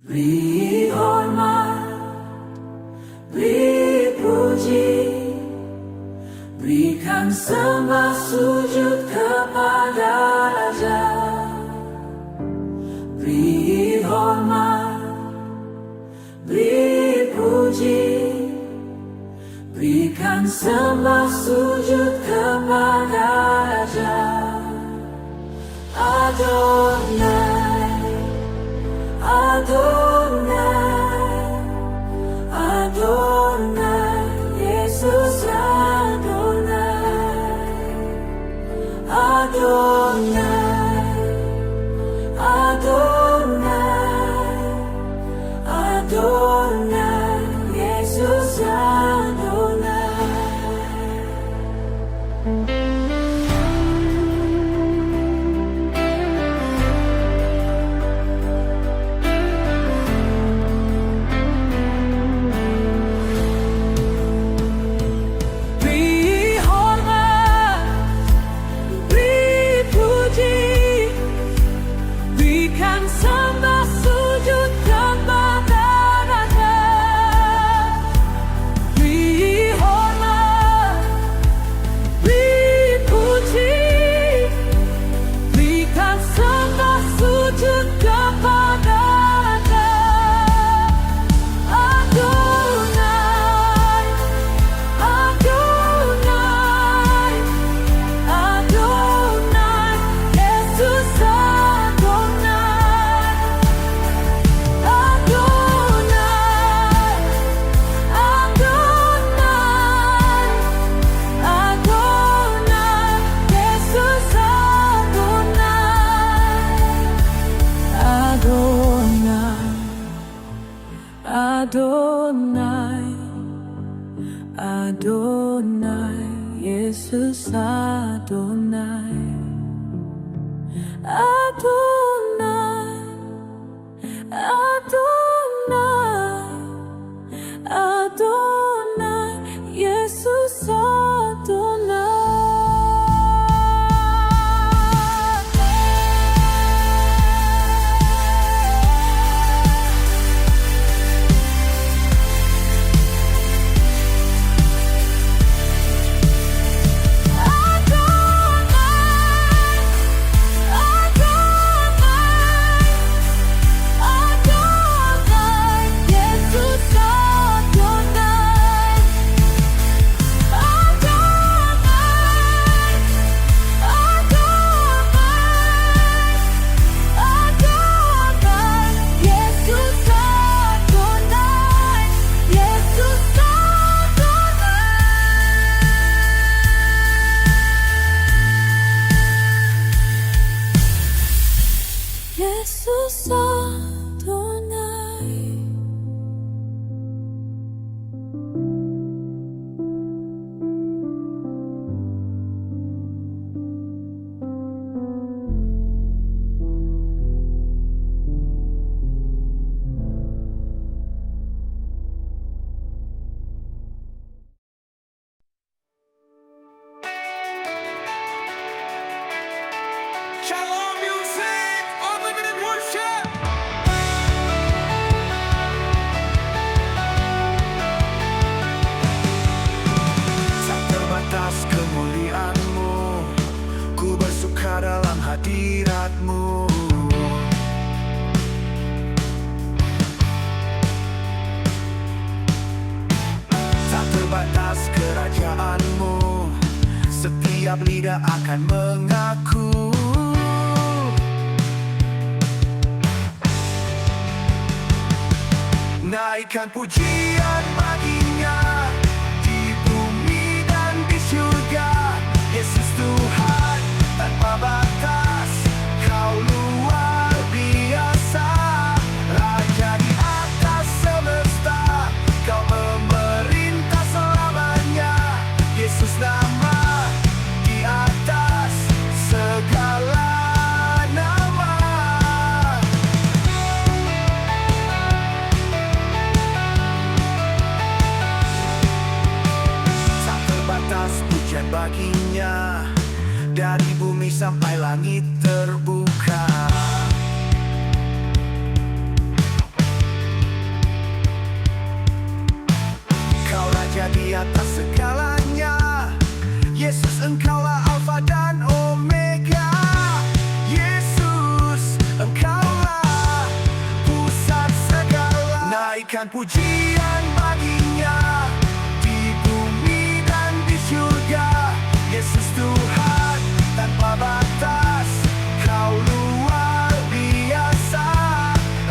Beri hormat, beri puji, berikan sembah sujud kepada Raja. Beri hormat, beri puji, berikan sembah sujud kepada Raja. Adonai, Adonai, Adonai, Yesus Adonai, Adonai, Adonai, Adonai, Yesus Adonai. Adonai, Adonai, Yesus Adonai, Adonai, Adonai, Adonai, Yesus Adonai. Yesus Adonai. Shalom Music, Unlimited Worship. Tak terbatas kemuliaan-Mu, ku bersuka dalam hadirat-Mu. Tak terbatas kerajaan-Mu, setiap lidah akan mengaku. Naikkan pujian baginya di bumi dan di surga. Yesus Tuhan tanpa batas, Kau luar biasa. Raja di atas semesta, Kau memerintah selamanya. Yesus nama di atas segala nama. Tak terbatas pujian baginya, dari bumi sampai langit terbuka. atas segalanya. Yesus, Engkaulah Alfa dan Omega. Yesus, Engkaulah pusat segala. Naikkan pujian baginya di bumi dan di surga. Yesus Tuhan tanpa batas, Kau luar biasa.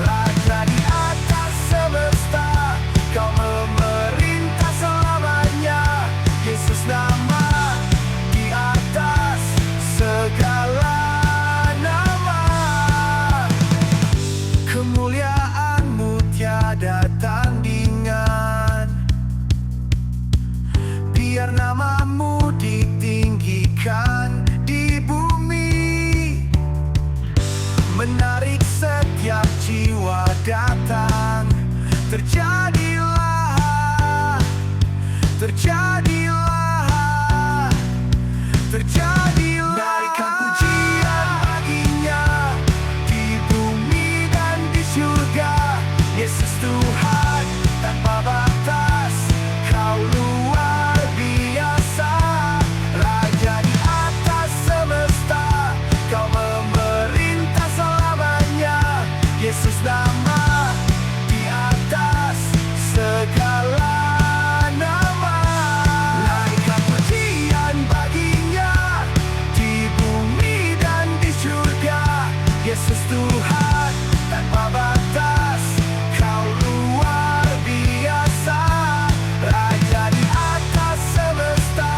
Raja di atas semesta, Kau memerintah selamanya. Yesus, nama di atas segala nama. Kemuliaan-Mu tiada tandingan. Biar nama-Mu ditinggikan di bumi, menarik setiap jiwa datang. Terjadilah, terjadilah, terjadilah. Naikkan pujian baginya di bumi dan di surga. Yesus Tuhan tanpa batas, Kau luar biasa. Raja di atas semesta, Kau memerintah selamanya. Yesus, nama di atas segala nama. Naikkan pujian baginya di bumi dan di surga. Yesus Tuhan tanpa batas, Kau luar biasa. Raja di atas semesta,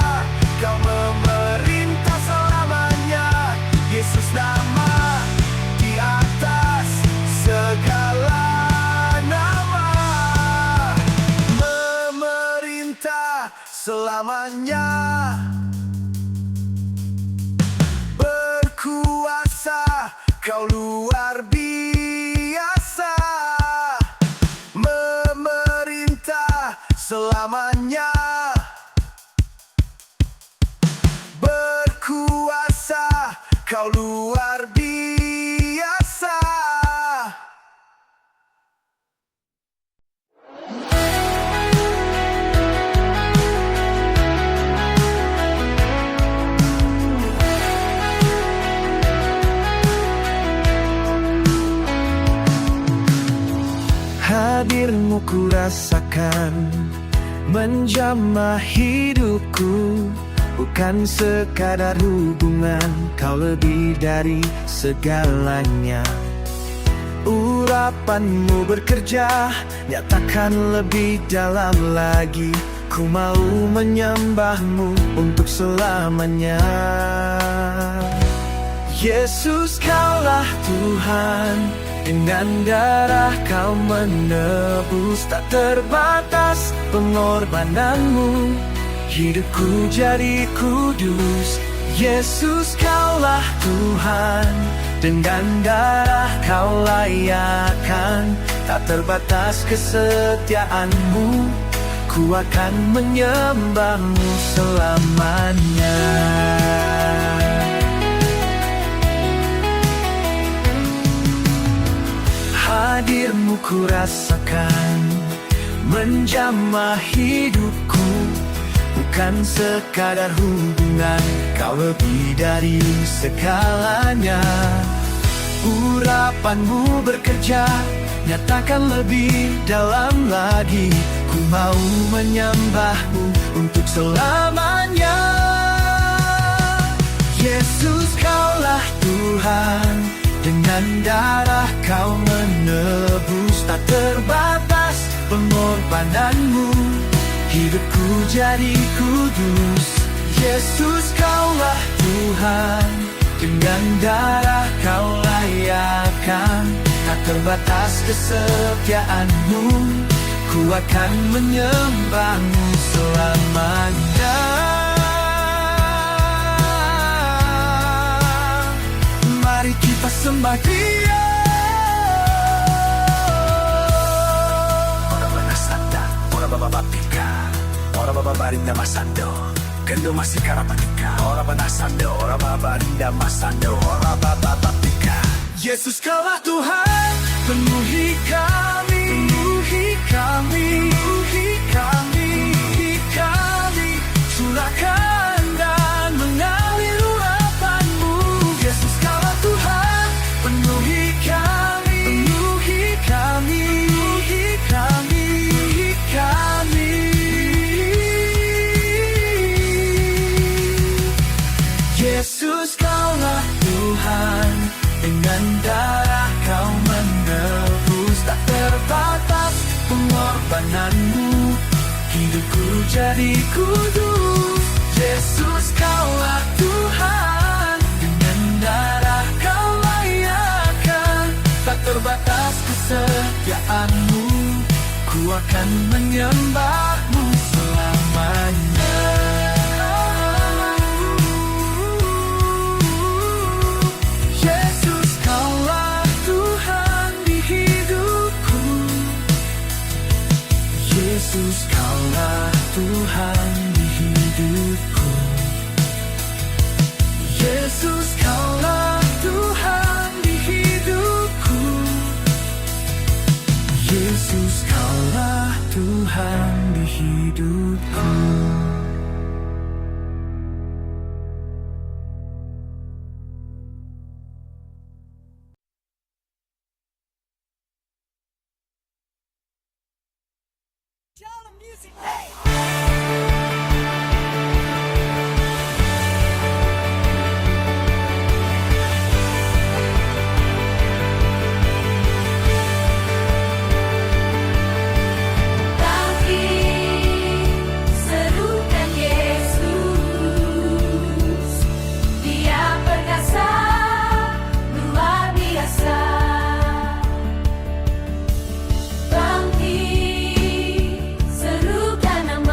Kau memerintah selamanya. Yesus, nama di atas segala nama. Memerintah selamanya. Berkuasa, Kau luar biasa. Memerintah selamanya. Berkuasa, Kau luar biasa. Hadir-Mu ku rasakan menjamah hidupku. Bukan sekadar hubungan, Kau lebih dari segalanya. Urapan-Mu bekerja, nyatakan lebih dalam lagi. Ku mau menyembah-Mu untuk selamanya. Yesus, Kaulah Tuhan, dengan darah Kau menebus. Tak terbatas pengorbanan-Mu, hidupku jadi kudus. Yesus, Kaulah Tuhan, dengan darah Kau layakkan. Tak terbatas kesetiaan-Mu, ku akan menyembah-Mu selamanya. Hadir-Mu ku rasakan menjamah hidupku. Bukan sekadar hubungan, Kau lebih dari segalanya. Urapan-Mu bekerja, nyatakan lebih dalam lagi. Ku mau menyembah-Mu untuk selamanya. Yesus, Kaulah Tuhan, dengan darah Kau menebus. Tak terbatas pengorbanan-Mu, hidupku jadi kudus. Yesus, Kaulah Tuhan, dengan darah Kau layakkan. Tak terbatas kesetiaan-Mu, ku akan menyembah-Mu selamanya. Mari kita sembah Dia. Ora banasanda, ora bababapika, ora bababarinda masando, kendo masih karapatika. Ora banasando, ora babarinda masando, ora bababapika. Yesus, Kaulah Tuhan, penuhi kami, penuhi kami, penuhi kami, penuhi kami. pengorbananmu, hidupku jadi kudus. Yesus kaulah Tuhan, dengan darah kau layakkan. Tak terbatas kesetiaanmu, ku akan menyembahmu selamanya. Yesus kaulah Tuhan di hidupku. Yesus kaulah Tuhan di hidupku. Yesus kaulah Tuhan di hidupku. Yesus kaulah Tuhan di hidupku. Serukan Yesus, Dia perkasa, luar biasa. Bangkit, serukan nama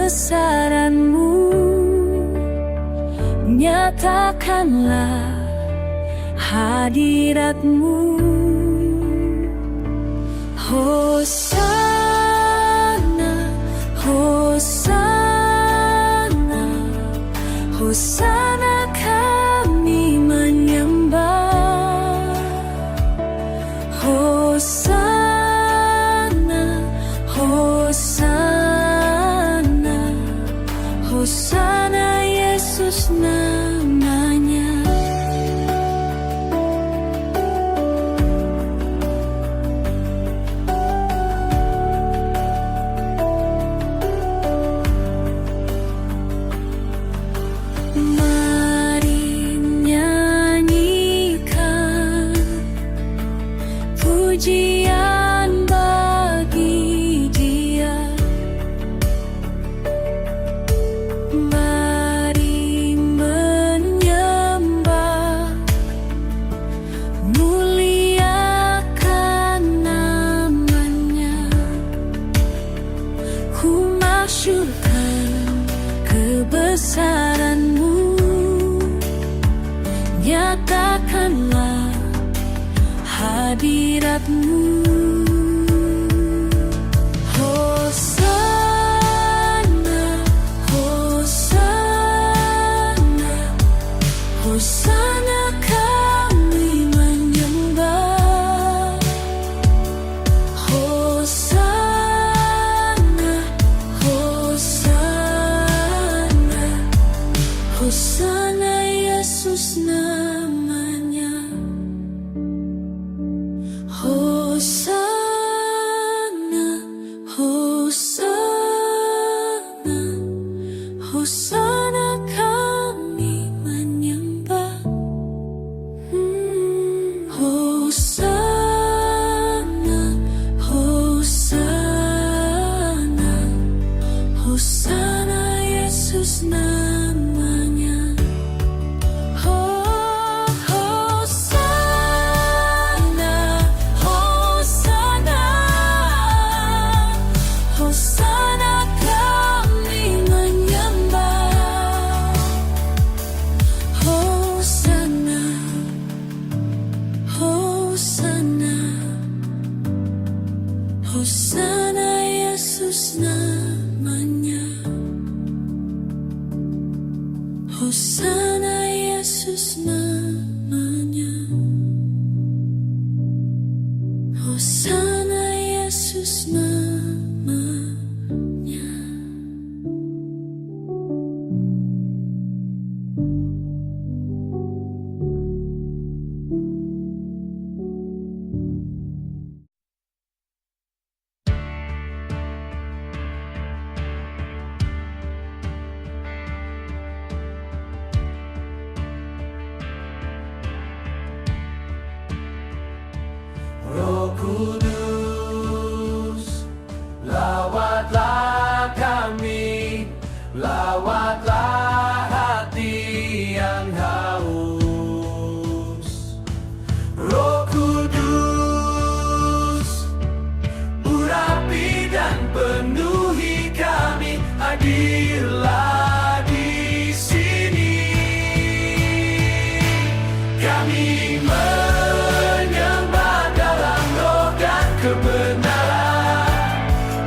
kebesaran-Mu, nyatakanlah hadirat-Mu. Hosana, Hosana, Hosana kami menyembah. Hosana, Hosana, Hosana Yesus namanya. Mari nyanyikan pujian bagi Dia. Mari menyembah, muliakan namanya. Ku masyurkan kebesaran-Mu, nyatakanlah hadirat-Mu. Hosana, Hosana, Hosana kami menyembah. Hosana, Hosana, Hosana Yesus namanya. Hosana, Hosana, Hosana kami menyembah. Hosana, Hosana, Hosana Yesus namanya. Hosana, Hosana, Hosana kami menyembah. Hosana, Hosana, Hosana Yesus namanya. Hosana Yesus namanya. Hosana Yesus namanya. Roh Kudus, lawatlah kami, lawatlah hati yang haus. Roh Kudus, urapi dan penuhi kami, hadirlah di sini. Kami menyembah dalam roh dan kebenaran.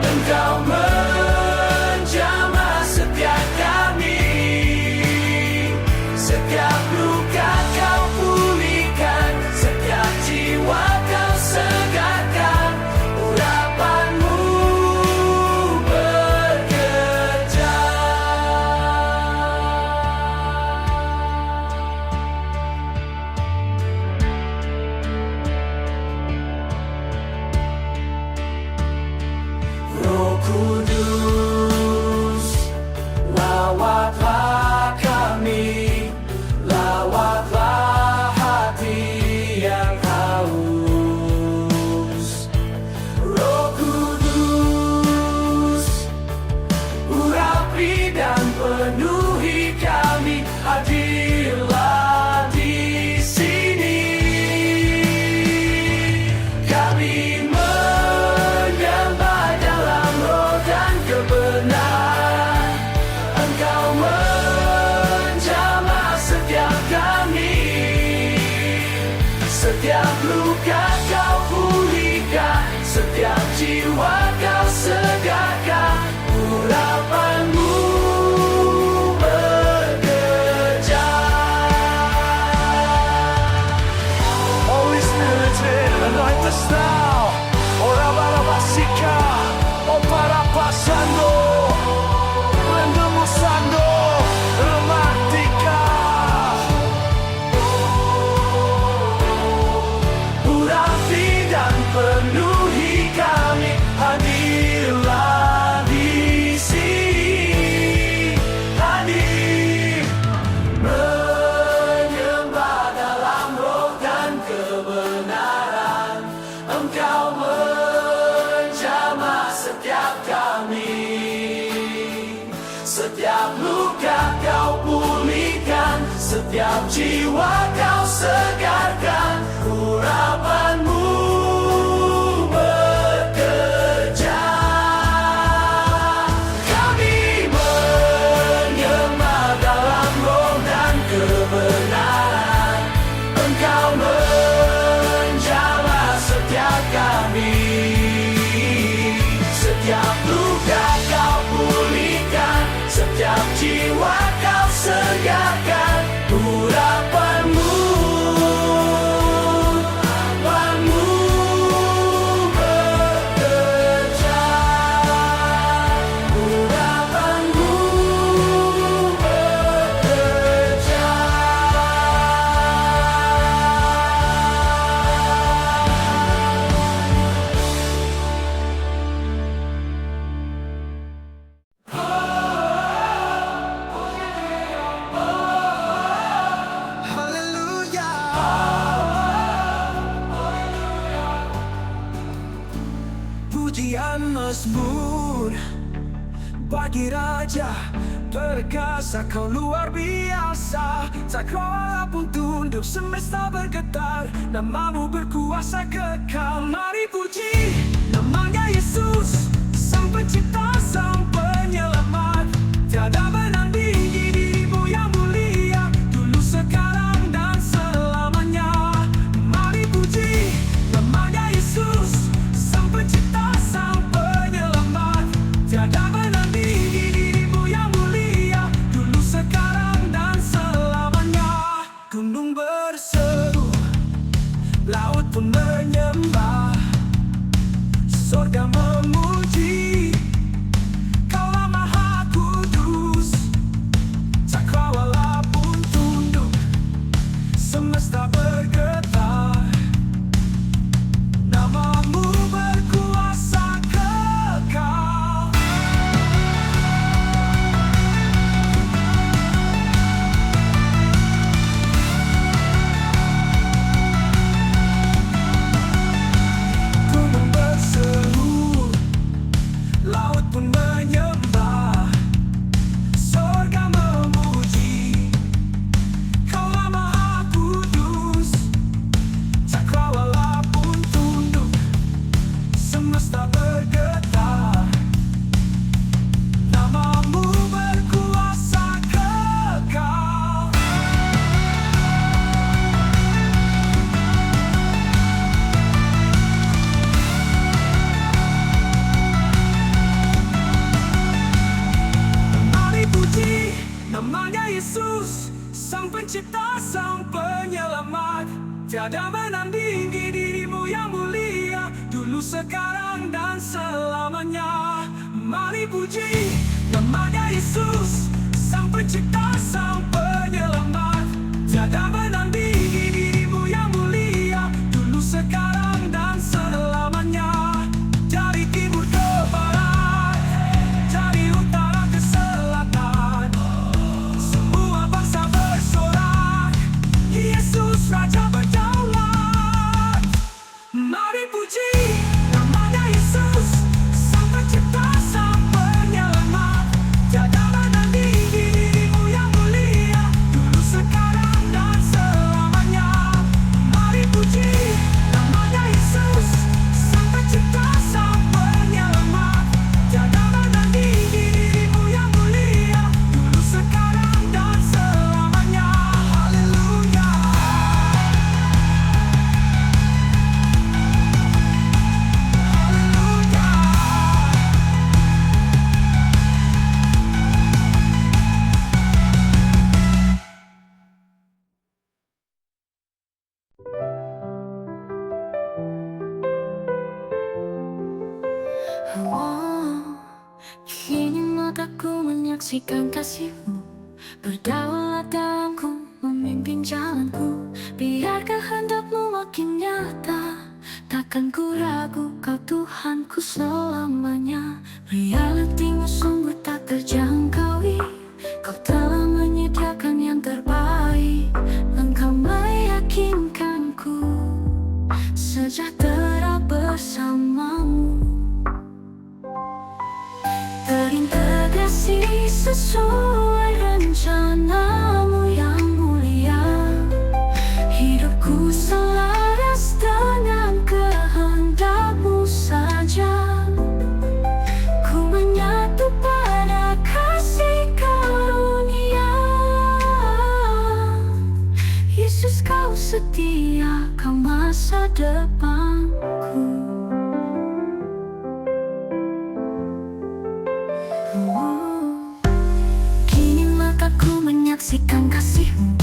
Engkau menjamah setiap kami. Setiap luka Kau pulihkan, setiap jiwa Kau segarkan. Urapan-Mu bekerja. Roh Kudus, lawatlah kami, lawatlah Setiap jiwa kau segarkan, urapanmu bekerja. Kami menyembah dalam roh dan kebenaran. Engkau menjamah setiap kami. Setiap luka kau pulihkan, setiap jiwa kau segarkan. Urapanmu bekerja. Urapanmu bekerja. Pujian Mazmur bagi Raja perkasa, kau luar biasa. Cakrawala pun tunduk, semesta bergetar. Namamu berkuasa kekal. Mari puji namanya Yesus, Sang Pencipta, Sang Penyelamat. Tiada menandingi dirimu yang mulia, dulu, sekarang, dan selamanya. Mari puji namanya Yesus, Sang Pencipta, Sang Penyelamat. Tiada menandingi dirimu yang mulia, dulu, sekarang, dan selamanya. Gunung berseru, laut pun menyembah, surga memuji, Kaulah Maha Kudus. Cakrawala pun tunduk, semesta bergetar. Namamu berkuasa kekal. Gunung berseru, laut pun menyembah, surga memuji, Kaulah Maha Kudus. Cakrawala pun tunduk, semesta bergetar. Namamu berkuasa kekal. Mari puji namanya Yesus, Sang Pencipta, Sang Penyelamat. Tiada menandingi dirimu yang mulia, dulu, sekarang, dan selamanya. Mari puji namanya Yesus, Sang Pencipta, Sang Penyelamat. Tiada menandingi dirimu yang mulia, dulu, sekarang, dan selamanya. Dari timur ke barat, dari utara ke selatan, semua bangsa bersorak, Yesus Raja berdaulat. Mari puji namanya Yesus, Sang Pencipta, Sang Penyelamat. Tiada menandingi dirimu yang mulia, dulu, sekarang, dan selamanya. Mari puji namanya Yesus, Sang Pencipta, Sang Penyelamat. Tiada menandingi dirimu yang mulia, dulu, sekarang, dan selamanya. Haleluya. Oh, kini mataku menyaksikan kasih-Mu berdaulat dalamku, memimpin jalanku. Biar kehendak-Mu makin nyata, takkan ku ragu Kau Tuhanku selamanya. Reality-Mu sungguh tak terjangkaui, Kau telah menyediakan yang terbaik. Engkau meyakinkanku sejahtera bersamamu. Terintegrasi sesuai rencana-Mu yang mulia. setia, kau masa depanku. Kini mataku menyaksikan kasih-Mu,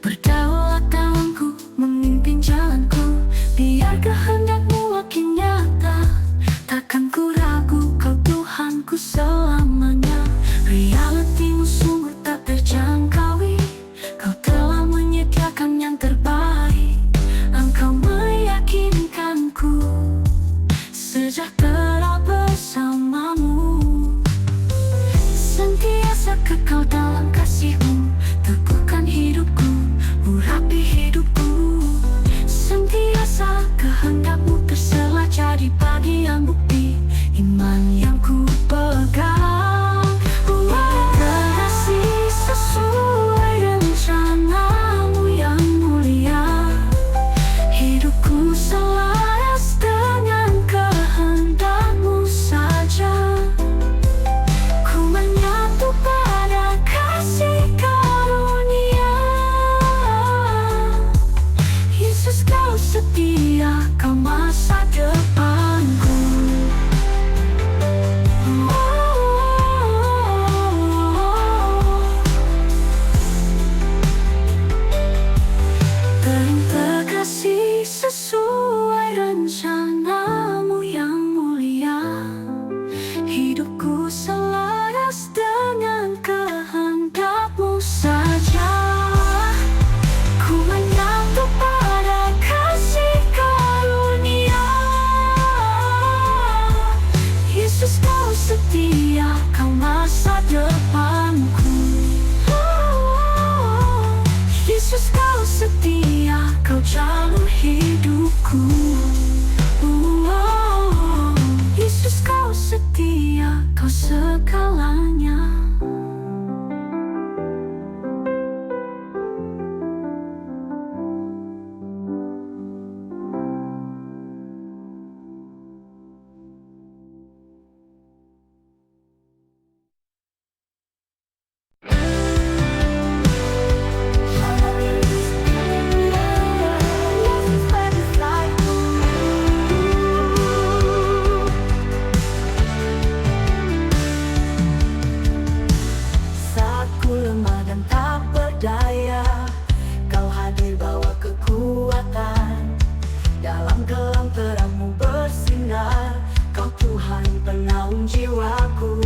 berdaulat tanganku, memimpin jalanku. Biar kehendak-Mu makin nyata, takkan ku ragu, Kau Tuhanku selamanya. Reality-Mu sungguh tak terjangkaui, Kau telah menyediakan yang terbaik. Engkau meyakinkanku, sejahtera bersama-Mu. Sentiasa kekal dalam kasih-Mu, teguhkan hidupku, urapi hidupku. Sentiasa kehendak-Mu terselah jadi bagian bukti iman yang ku pegang. Kasih sesuai rencana-Mu yang mulia, hidupku selaras dengan kehendak-Mu saja. Ku menyatu pada kasih karunia. Yesus, Kau setia, Kau masa depanku. Terintegrasi sesuai rencana-Mu yang mulia, hidupku selaras dengan kehendak-Mu saja. Ku menyatu pada kasih karunia. Yesus, Kau setia, Kau masa depanku. Yesus, Kau setia, Kau jalur hidupku. Yesus, Kau setia, Kau segalanya. Saat ku lemah dan tak berdaya, Kau hadir bawa kekuatan. Dalam gelap terang-Mu bersinar, Kau Tuhan penaung jiwaku.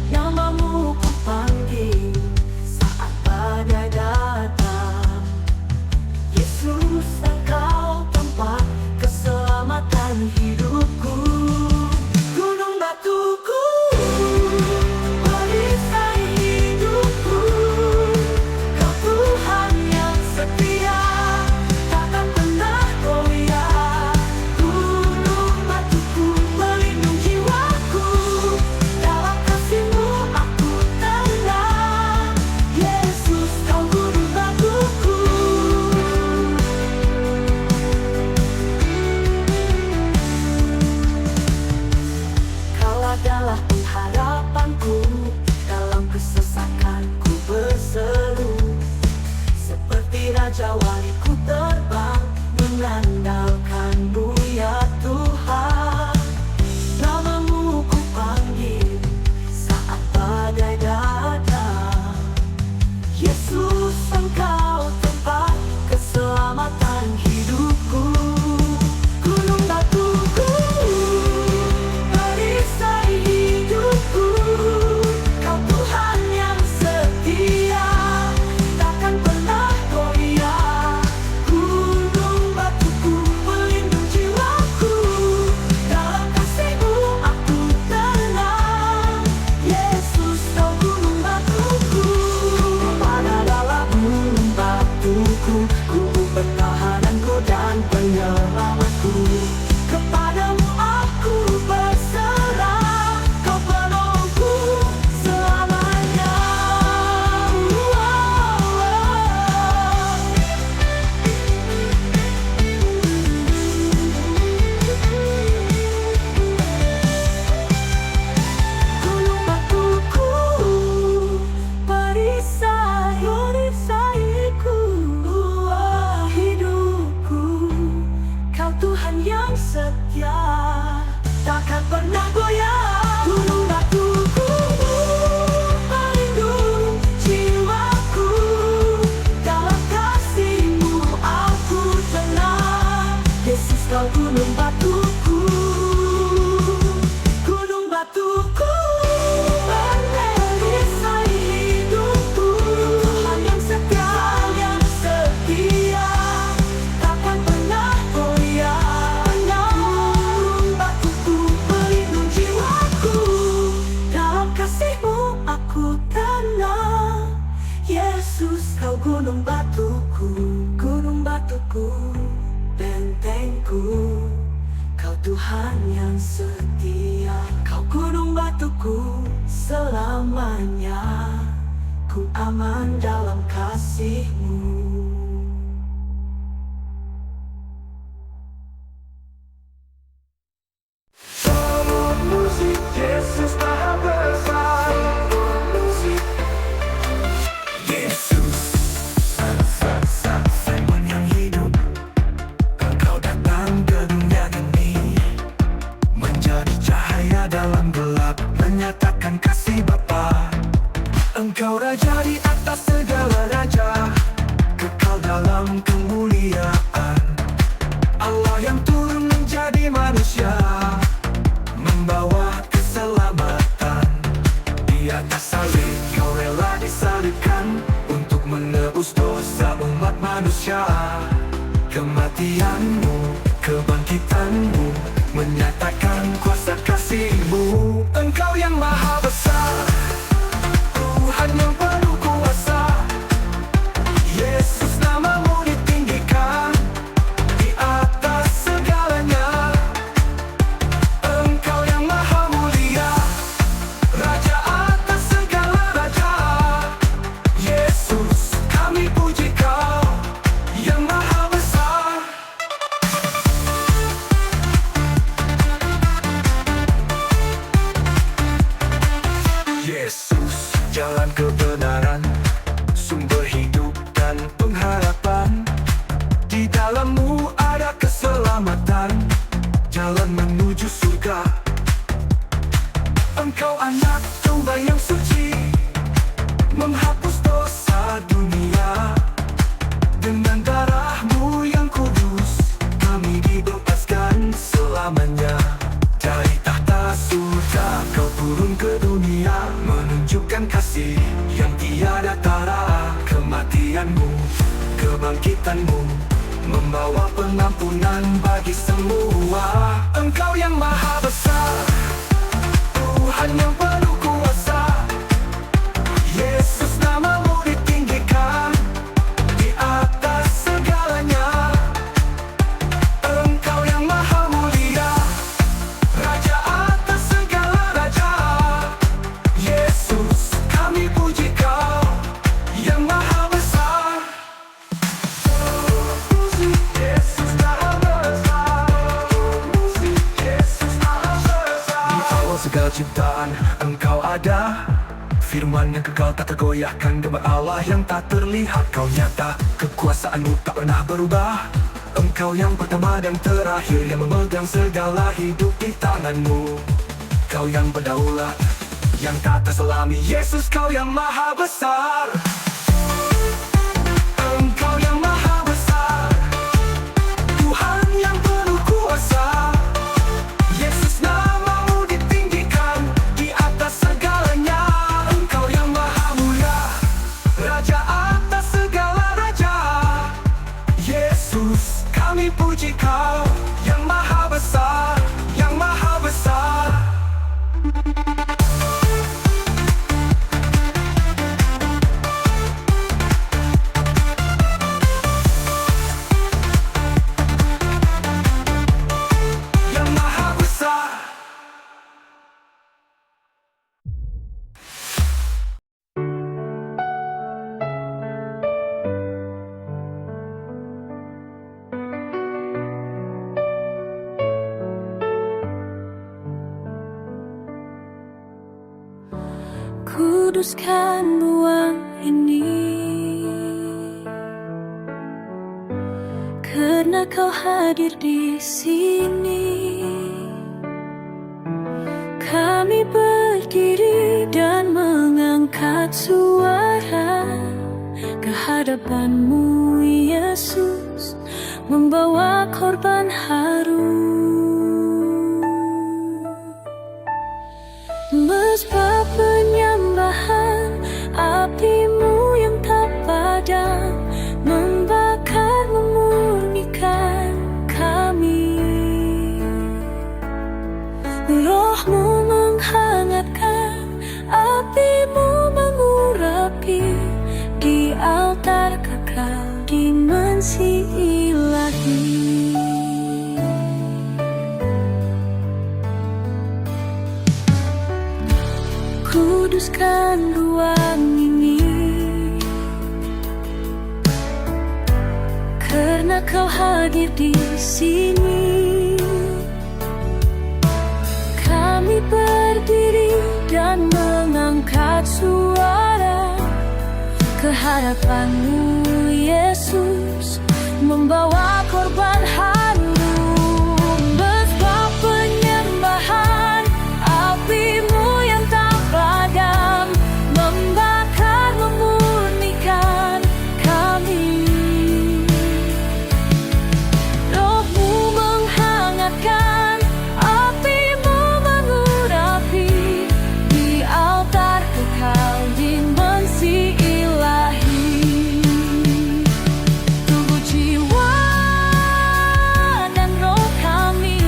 Nama-Mu ku panggil saat badai datang. Yesus, Engkau tempat keselamatan hidupku. Gunung batuku, perisai hidupku. Kau Tuhan yang setia, takkan pernah goyah. Gunung batuku, pelindung jiwaku. Dalam kasih-Mu aku tenang. Yesus, Kau gunung batuku. Kau adalah pengharapanku, dalam kesesakanku berseru. Seperti Raja Wali ku terbang, mengandalkan-Mu ya Tuhan. Nama-Mu ku panggil saat badai datang. Yesus, Engkau tempat keselamatan hidupku. Gunung batuku, perisai hidupku. Kau Tuhan yang setia, takkan pernah goyah. Gunung batuku, gunung batuku, bentengku. Kau Tuhan yang setia, kau gunung batuku selamanya. Ku aman dalam kasih-Mu. Musik Yesus Maha Besar. Musik Yesus, firman yang hidup. Engkau datang ke dunia ini, menjadi cahaya dalam gelap, menyatakan kasih Bapa. Engkau Raja di atas segala raja, kekal dalam kemuliaan. Allah yang turun menjadi manusia, membawa keselamatan. Di atas salib kau rela disalibkan, untuk menebus dosa umat manusia. Kematian-Mu, kebangkitan-Mu, menyatakan kuasa kasih-Mu. Engkau yang maha besar, Tuhan yang penuh kuasa. Yesus, nama-Mu ditinggikan di atas segalanya. Engkau yang maha mulia, Raja atas segala raja. Yesus, kami puji Kau yang maha besar. Yesus, jalan kebenaran, sumber hidup dan pengharapan. Di dalam-Mu ada keselamatan, jalan menuju surga. Engkau anak domba yang suci, menghapus dosa dunia. Dengan darah-Mu yang kudus, kami dibebaskan selamanya. Dari tahta surga Kau turun ke dunia, menunjukkan kasih yang tiada tara. Kematian-Mu, kebangkitan-Mu, membawa pengampunan bagi semua. Engkau yang maha besar, Tuhan yang penuh kuasa. Yesus, nama-Mu ditinggikan di atas segalanya. Engkau yang maha mulia, Raja atas segala raja. Yesus, kami puji Kau yang maha besar. Musik Yesus Maha Besar. Musik Yesus Maha Besar. Di awal segala ciptaan Engkau ada, firman yang kekal tak tergoyahkan, gambar Allah yang tak terlihat. Kau nyata, kekuasaan-Mu tak pernah berubah. Engkau yang pertama dan terakhir, yang memegang segala hidup di tangan-Mu. Kau yang berdaulat, yang tak terselami. Yesus, Kau yang maha besar. Engkau yang maha besar, Tuhan yang penuh kuasa. Yesus, nama-Mu ditinggikan di atas segalanya. Engkau yang maha mulia, Raja atas segala raja. Yesus, kami puji Kau yang maha besar, yang maha besar. Yang maha besar. Kuduskan ruang ini, karena Kau hadir di sini. Kami berdiri dan mengangkat suara ke hadapan-Mu, Yesus, membawa korban harum. Mezbah penyembahan, api-Mu yang tak padam, membakar, memurnikan kami. Roh-Mu menghangatkan, api-Mu mengurapi di altar dimensi ilahi. Kuduskan ruang ini, karena Kau hadir di sini. Kami berdiri dan mengangkat suara ke hadapan-Mu, Yesus, membawa korban harum, mesbah penyembahan, api-Mu yang tak padam, membakar, memurnikan kami. Roh-Mu menghangatkan, api-Mu mengurapi, di altar kekal dimensi ilahi. Tubuh, jiwa, dan roh kami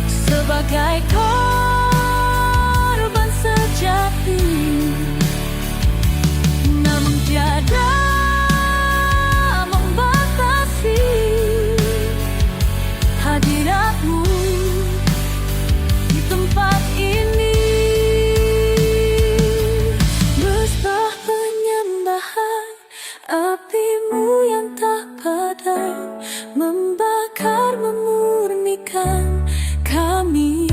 sebagai korban sejati, namun tiada membatasi hadirat-Mu di tempat ini. Mesbah penyembahan, api-Mu yang tak padam, membakar, memurnikan kami.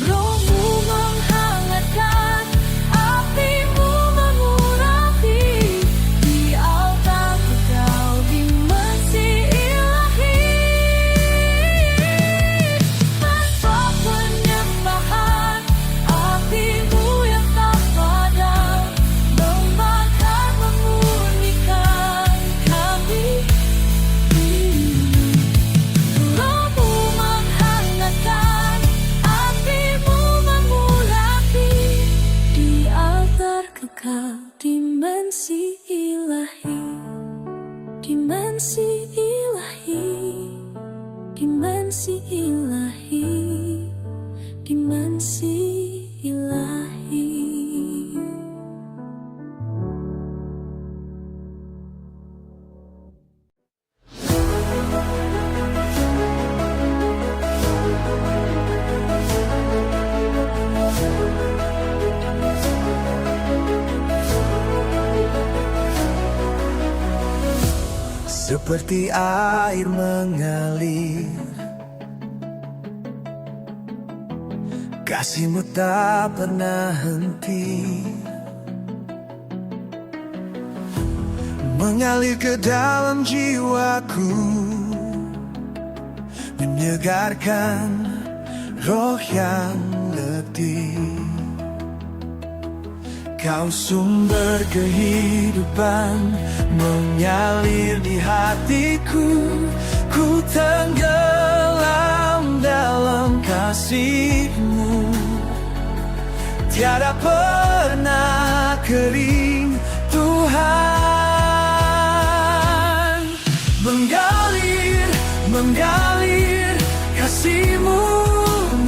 Roh-Mu menghangatkan, api-Mu mengurapi, di altar kekal dimensi ilahi. Mesbah penyembahan, api-Mu yang tak padam, membakar, memurnikan kami. Roh-Mu menghangatkan, api-Mu mengurapi, di altar kekal dimensi ilahi. Dimensi ilahi, dimensi ilahi, dimensi ilahi. Seperti air mengalir, kasih-Mu tak pernah henti, mengalir ke dalam jiwaku, menyegarkan roh yang letih. Kau sumber kehidupan, mengalir di hatiku. Ku tenggelam dalam kasih-Mu, tiada pernah kering, Tuhan. Mengalir, mengalir, kasih-Mu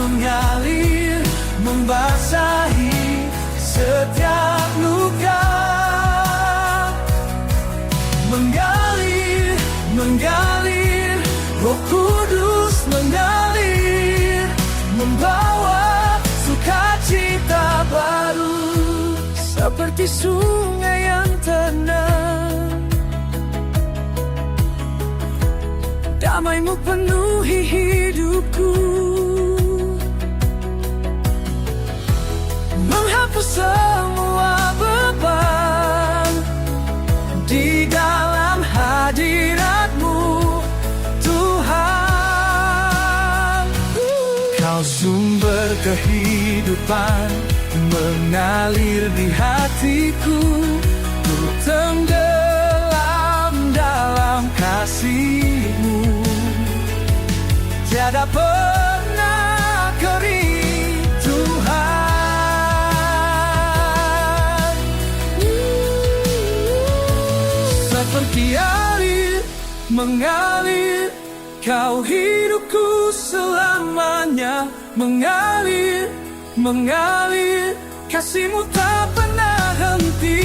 mengalir, membasahi setiap luka. Mengalir, mengalir, Roh Kudus mengalir, membawa sukacita baru, seperti sungai yang tenang. Damai-Mu penuhi hidupku, menghapus semua beban di dalam hadirat-Mu, Tuhan. Kau sumber kehidupan, mengalir di hatiku. Ku tenggelam dalam kasih-Mu, tiada pernah kering, Tuhan. Seperti air mengalir, Kau hidupku selamanya. Mengalir, mengalir, kasih-Mu tak pernah henti.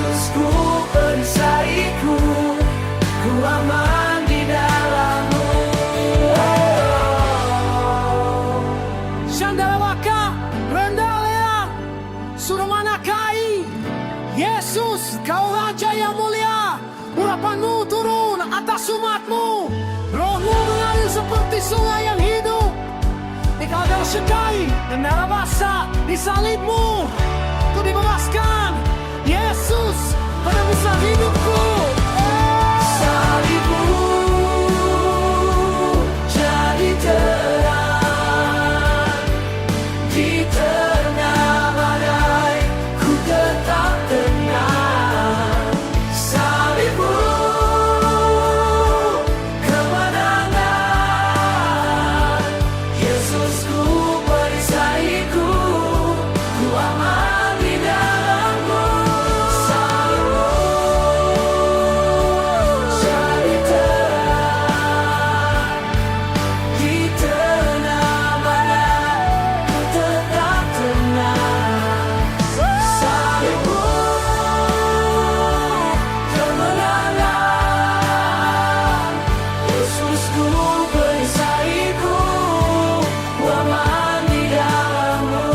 Yesusku perisaiku, ku aman di dalam-Mu. Shandalawaka, Rendalea, Suramanakai. Yesus, Kau Raja yang mulia, urapan-Mu turun atas umat-Mu. Roh-Mu mengalir seperti sungai yang hidup. Di kaldera Syedai dan Narabasa, di salib-Mu Ku dibebaskan. Yesus, penebuslah hidupku. Salib-Mu jadi terang di tengah badai, ku tetap tenang. Salib-Mu kemenangan, Yesusku perisaiku, ku aman di dalam-Mu. Salib-Mu jadi terang di tengah badai, ku tetap tenang. Salib-Mu kemenangan, Yesusku perisaiku, ku aman di dalam-Mu,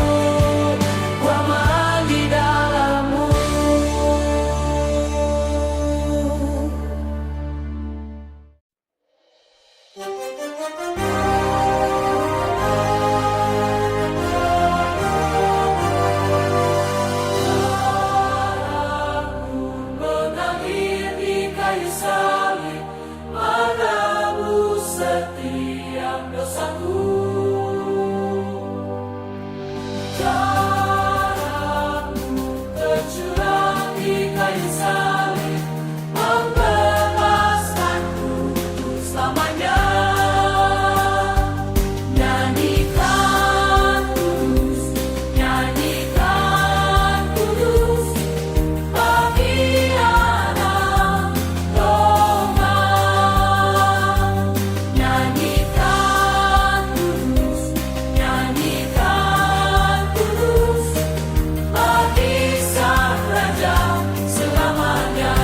ku aman di dalam-Mu. Mengalir di kayu salib, menebus setiap dosaku. Darah-Mu tercurah di kayu salib, membebaskanku untuk selamanya. Nyanyikan kudus, nyanyikan kudus, bagi anak domba. Nyanyikan kudus, nyanyikan kudus, bagi Sang Raja selamanya.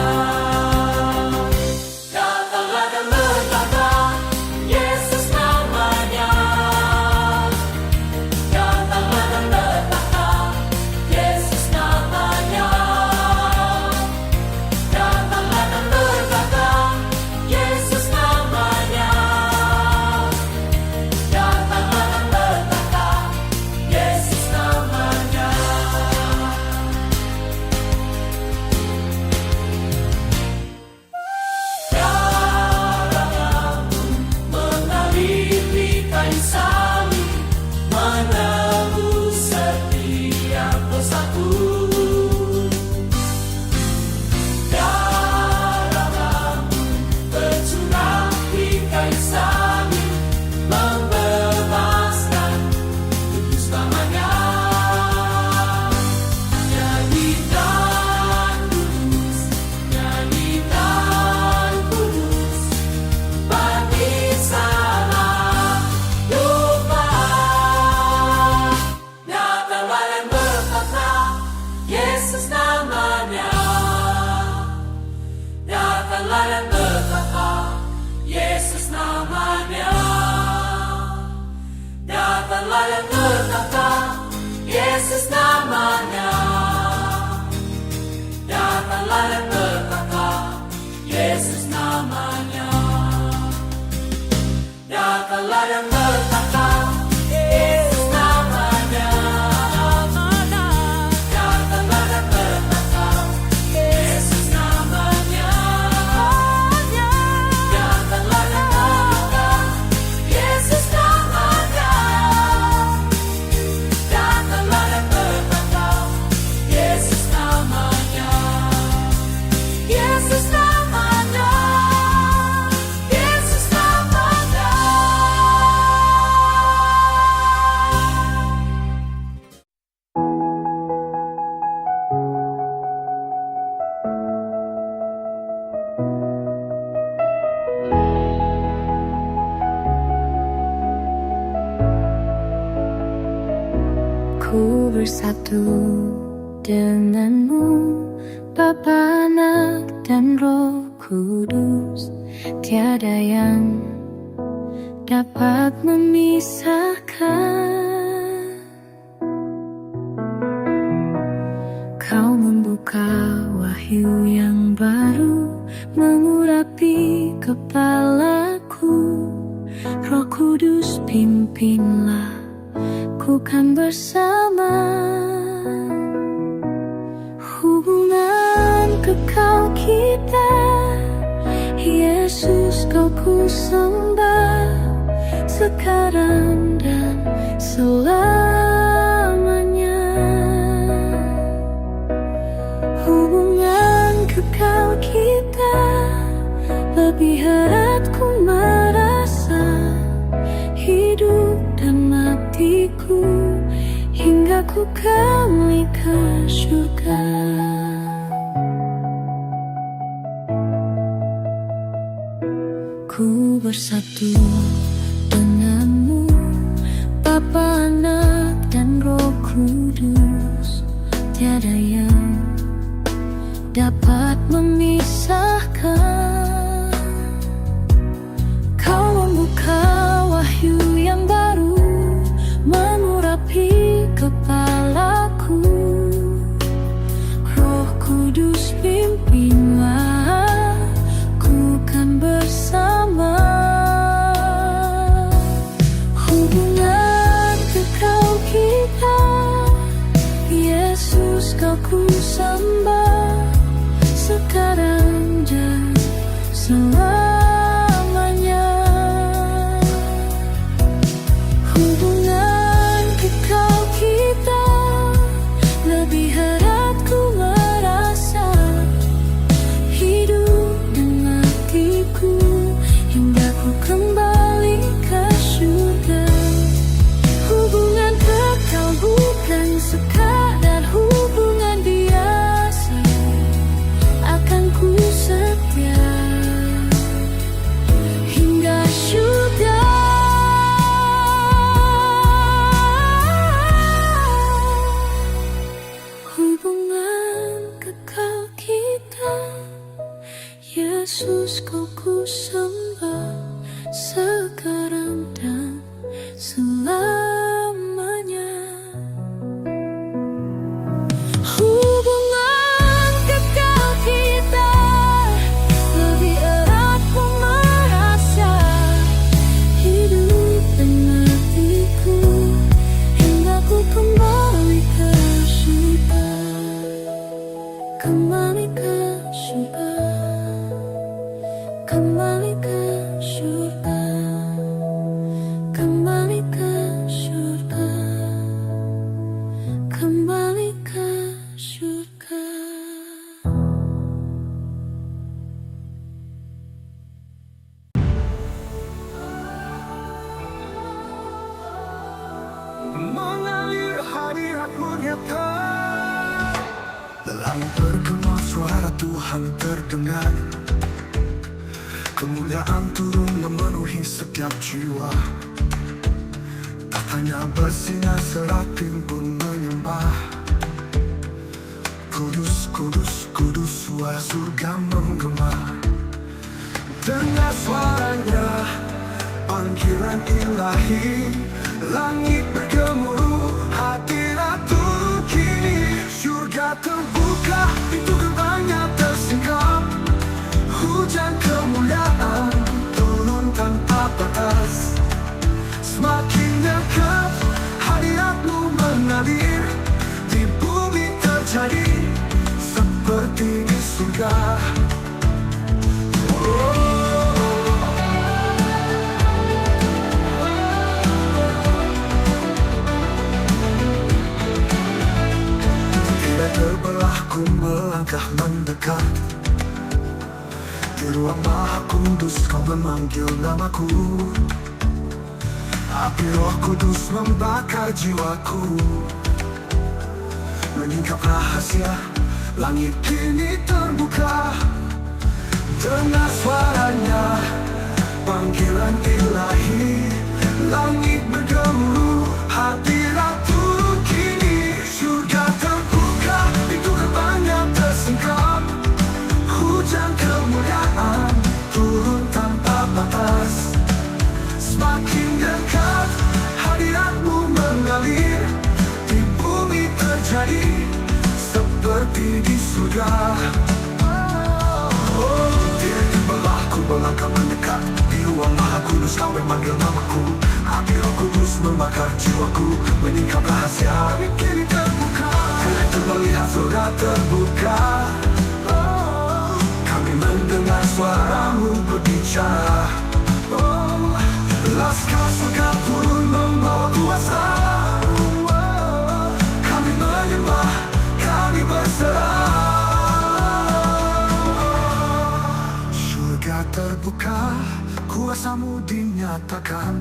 Datanglah dan berkata, Yesus namanya. Datanglah dan berkata, Yesus namanya. Datanglah dan berkata, Yesus namanya. Datanglah dan berkata, Yesus namanya. Darah-Mu mengalir di kayu salib, menebus setiap dosaku. Darah-Mu tercurah di kayu salib, membebaskan untuk selamanya. Nyanyikan kudus, nyanyikan kudus, bagi salah lupa. Datanglah dan berkata, Yesus namanya. Datanglah dan berkata, Yesus namanya. Datanglah dan berkata, Yesus namanya. Datanglah dan berkata, Yesus namanya. Datanglah dan berkata, Yesus namanya. Datanglah dan berkata, Yesus namanya. Datanglah dan berkata, Yesus namanya. Datanglah dan berkata, Yesus namanya. Yesus namanya. Yesus namanya. Ku bersatu denganmu Bapa, Anak, dan Roh Kudus. Tiada yang dapat memisahkan. Kau membuka wahyu yang baru, mengurapi kepalaku. Roh Kudus pimpinlah, ku kan bersama. Hubungan kekal kita, Yesus kau ku sembah, sekarang dan selamanya. Hubungan kekal kita, lebih erat ku merasa, hidup dan matiku, hingga ku kembali ke surga. Ku bersatu denganmu, Bapa, Anak, dan Roh Kudus. Tiada yang dapat memisahkan. Kau membuka wahyu yang baru, mengurapi kepalaku. Roh Kudus pimpinlah, ku kan bersama. Hubungan kekal kita, Yesus kau ku sembah, sekarang dan selamanya. Hubungan kekal kita, lebih erat ku merasa, hidup dan matiku, hingga ku kembali ke surga. Hubungan kekal bukan sekadar hubungan biasa, akan ku setia hingga surga. Hubungan kekal kita, Yesus kau ku sembah, sekarang dan selamanya. Hubungan kekal kita, lebih erat ku merasa, hidup dan matiku, hingga ku kembali ke surga. Kembali ke surga, kembali ke surga, kembali ke surga, kembali ke surga. Mengalir hadiratmu nyata, langit bergema, suara Tuhan terdengar. Kemuliaan turun memenuhi setiap jiwa. Tatanya bersinar, serafim pun menyembah. Kudus, kudus, kudus, suara surga menggema. Dengar suaranya, panggilan ilahi. Langit bergemuruh, hadirat turun kini. Surga terbuka, pintu gerbangnya tersingkap. Hujan kemuliaan turun tanpa batas. Semakin dekat hadiratmu mengalir, di bumi terjadi seperti di surga. Tidak terbelah ku melangkah mendekat. Di ruang Maha Kudus kau memanggil namaku. Api Roh Kudus membakar jiwaku. Menyingkap rahasia, langit kini terbuka. Dengar suaranya, panggilan ilahi. Langit bergemuruh, hadirat turun kini. Surga terbuka, pintu gerbangnya tersingkap. seperti di surga. Dia berlaku melangkah mendekat di ruang maha kudus, kau memanggil namaku. Api Roh Kudus membakar jiwaku, menyingkap rahasia kini terbuka. Kita melihat surga terbuka. Kami mendengar suaramu berbicara. Laskar surga turun membawa kuasa. Kami menyembah, kami berserah. Surga terbuka, kuasamu dinyatakan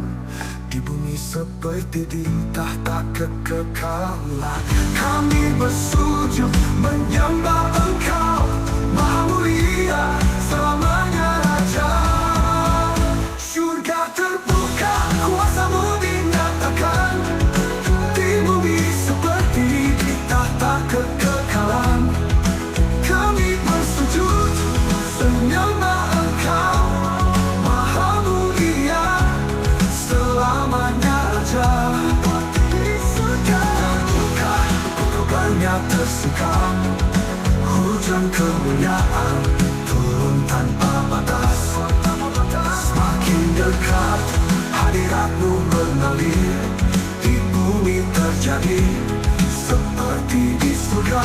di bumi seperti di tahta kekekalan. Kami bersujud menyembah Engkau, Maha Mulia, selamanya Raja. Surga terbuka, kuasamu dinyatakan di bumi seperti di tahta kekekalan. Kami bersujud menyembah Engkau, Maha Mulia, selamanya Raja. Di surga terbuka, korbannya tersiram. Hujan kemuliaan turun tanpa batas. Semakin dekat hadiratmu mengalir, di bumi terjadi seperti di surga.